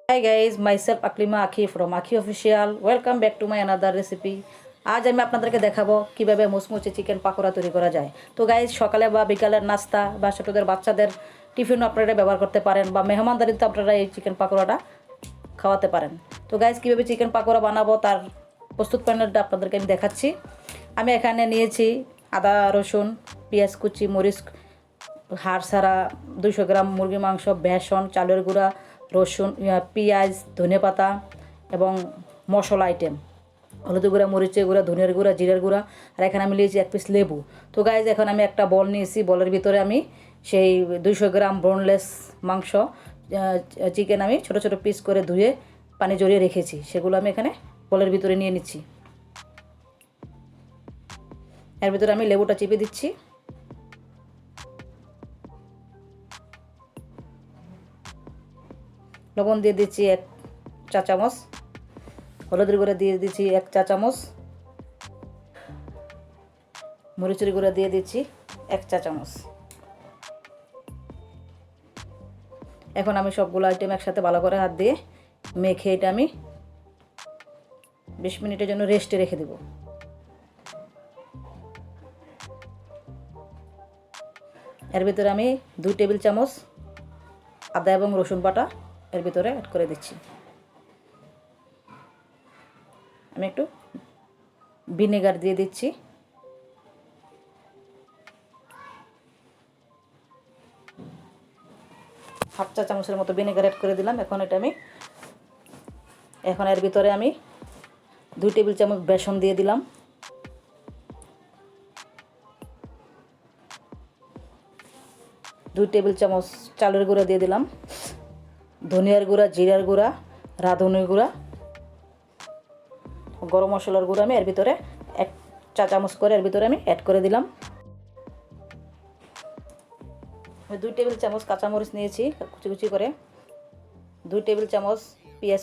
Hi guys, myself Akhi from Akhi Official. Welcome back to my another recipe. আজ আমি আপনাদেরকে দেখাবো কিভাবে মুচমুচে চিকেন পাকোড়া তৈরি করা যায়। তো গাইজ সকালে বা বিকালের নাস্তা বা ছোটদের বাচ্চাদের টিফিনও আপনারা ব্যবহার করতে পারেন বা মেহমানদারিতে আপনারা এই চিকেন পাকোড়াটা খাওয়াতে পারেন। তো গাইজ কীভাবে চিকেন পাকোড়া বানাবো তার প্রস্তুত প্রণালীটা আপনাদেরকে আমি দেখাচ্ছি। আমি এখানে নিয়েছি আদা রসুন পেঁয়াজ কুচি মরিচ হাড় ছাড়া 200 গ্রাম মুরগির মাংস বেসন চালের গুঁড়া রসুন পেঁয়াজ ধনেপাতা এবং মশলা আইটেম হলুদ গুঁড়া মরিচের গুঁড়া ধনিয়ার গুঁড়া জিরার গুঁড়া আর এখানে আমি নিয়েছি 1 পিস লেবু। তো গাইজ এখন আমি একটা বল নিয়েছি, বলের ভিতরে আমি সেই 200 গ্রাম বোনলেস মাংস চিকেন আমি ছোট ছোট পিস করে ধুয়ে পানি জড়িয়ে রেখেছি, সেগুলো আমি এখানে বলের ভিতরে নিয়ে নিচ্ছি। এর ভিতরে আমি লেবুটা চিপে দিচ্ছি। লবণ দিয়ে দিচ্ছি 1 চা চামচ, হলুদের গুঁড়া দিয়ে দিচ্ছি 1 চা চামচ, মরিচের গুঁড়া দিয়ে দিচ্ছি 1 চা চামচ। এখন আমি সবগুলো আইটেম একসাথে ভালো করে হাত দিয়ে মেখে এটা আমি 20 মিনিটের জন্য রেস্টে রেখে দেব। এর ভিতরে আমি 2 টেবিল চামচ আদা এবং রসুন বাটা এর ভিতরে অ্যাড করে দিচ্ছি। আমি একটু ভিনেগার দিয়ে দিচ্ছি। হাফ চা চামচের মতো ভিনেগার অ্যাড করে দিলাম। এখন এর ভিতরে আমি 2 টেবিল চামচ বেসন দিয়ে দিলাম। 2 টেবিল চামচ চালের গুঁড়া দিয়ে দিলাম, ধনিয়ার গুঁড়া জিরার গুঁড়া রাঁধুনির গুঁড়া গরম মশলার গুঁড়া আমি এর ভিতরে 1 চা চামচ করে এর ভিতরে আমি অ্যাড করে দিলাম। 2 টেবিল চামচ কাঁচামরিচ নিয়েছি কুচি কুচি করে, 2 টেবিল চামচ পেঁয়াজ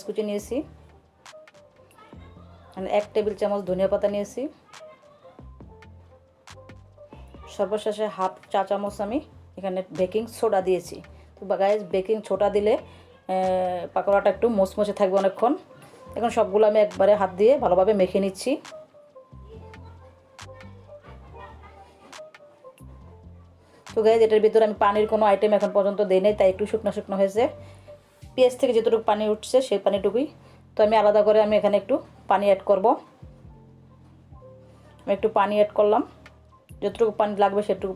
কুচি নিয়েছি, 1 টেবিল চামচ ধনিয়া পাতা নিয়েছি, সর্বশেষে হাফ চা চামচ আমি এখানে বেকিং সোডা দিয়েছি। তো গাইজ বেকিং সোডা দিলে পাকোড়াটা একটু মুচমুচে থাকবে অনেকক্ষণ। এখন সবগুলো আমি একবারে হাত দিয়ে ভালোভাবে মেখে নিচ্ছি। তো গাইজ এটার ভিতরে আমি পানির কোনো আইটেম এখন পর্যন্ত দিই নাই, তাই একটু শুকনো শুকনো হয়েছে। পেঁয়াজ থেকে যতটুকু পানি উঠছে সেই পানিটুকুই। তো আমি আলাদা করে আমি এখানে একটু পানি অ্যাড করব। আমি একটু পানি অ্যাড করলাম, যতটুকু পানি লাগবে সেটুকু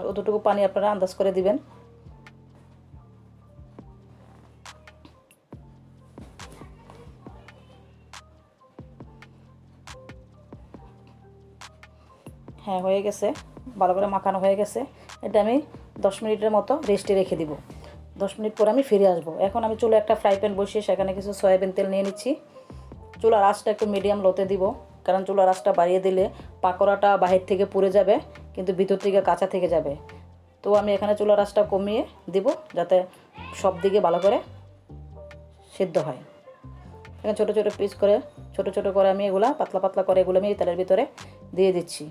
অতটুকু পানি আপনারা আন্দাজ করে দিবেন। হ্যাঁ হয়ে গেছে, ভালো করে মাখানো হয়ে গেছে। এটা আমি 10 মিনিটের মতো রেস্টে রেখে দিব। 10 মিনিট পর আমি ফিরে আসবো। এখন আমি চুলে একটা ফ্রাই প্যান বসিয়ে সেখানে কিছু সয়াবিন তেল নিয়ে নিচ্ছি। চুলার আঁচটা একটু মিডিয়াম লোতে দিব, কারণ চুলার আঁচটা বাড়িয়ে দিলে পাকোড়াটা বাহির থেকে পুড়ে যাবে কিন্তু ভিতর থেকে কাঁচা থেকে যাবে। তো আমি এখানে চুলার আঁচটা কমিয়ে দিব যাতে সব দিকে ভালো করে সিদ্ধ হয়। এখানে ছোটো ছোটো পিস করে ছোটো ছোটো করে আমি এগুলা পাতলা পাতলা করে এগুলো আমি তেলের ভিতরে দিয়ে দিচ্ছি।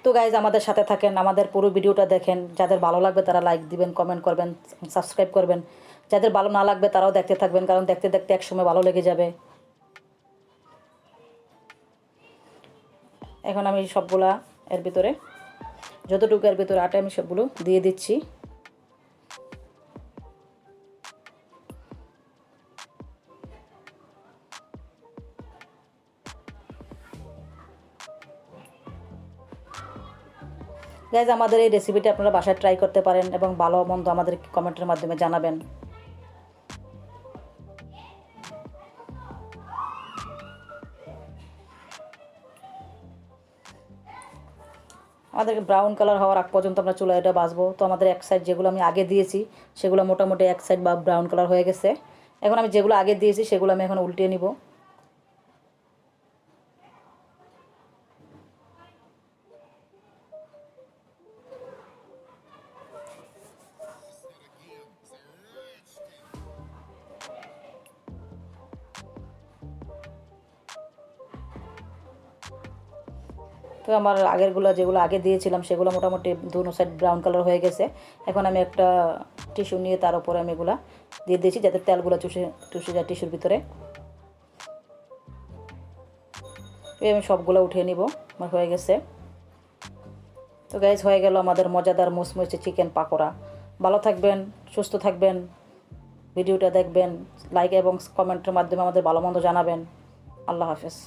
তো গাইজ আমাদের সাথে থাকেন, আমাদের পুরো ভিডিওটা দেখেন। যাদের ভালো লাগবে তারা লাইক দিবেন, কমেন্ট করবেন, সাবস্ক্রাইব করবেন। যাদের ভালো না লাগবে তারাও দেখতে থাকবেন, কারণ দেখতে দেখতে একসময় ভালো লেগে যাবে। এখন আমি সবগুলা এর ভিতরে যতটুকু এর ভিতরে আটা আমি সবগুলো দিয়ে দিচ্ছি। গাইজ আমাদের এই রেসিপিটা আপনারা বাসায় ট্রাই করতে পারেন এবং ভালো মন্দ আমাদের কমেন্টের মাধ্যমে জানাবেন। আমাদেরকে ব্রাউন কালার হওয়ার আগ পর্যন্ত আমরা চুলা এটা ভাজবো। তো আমাদের এক সাইড যেগুলো আমি আগে দিয়েছি সেগুলো মোটামুটি এক সাইড বা ব্রাউন কালার হয়ে গেছে। এখন আমি যেগুলো আগে দিয়েছি সেগুলো আমি এখন উল্টিয়ে নিব। তো আমার আগেরগুলো যেগুলো আগে দিয়েছিলাম সেগুলো মোটামুটি দুনো সাইড ব্রাউন কালার হয়ে গেছে। এখন আমি একটা টিস্যু নিয়ে তার উপরে আমি এগুলা দিয়ে দিয়েছি যাতে তেলগুলো চুষে চুষে যায় টিস্যুর ভিতরে। আমি সবগুলো উঠিয়ে নিব, আমার হয়ে গেছে। তো গাইজ হয়ে গেল আমাদের মজাদার মুচমুচে চিকেন পাকোড়া। ভালো থাকবেন, সুস্থ থাকবেন, ভিডিওটা দেখবেন, লাইক এবং কমেন্টের মাধ্যমে আমাদের ভালো মন্দ জানাবেন। আল্লাহ হাফেজ।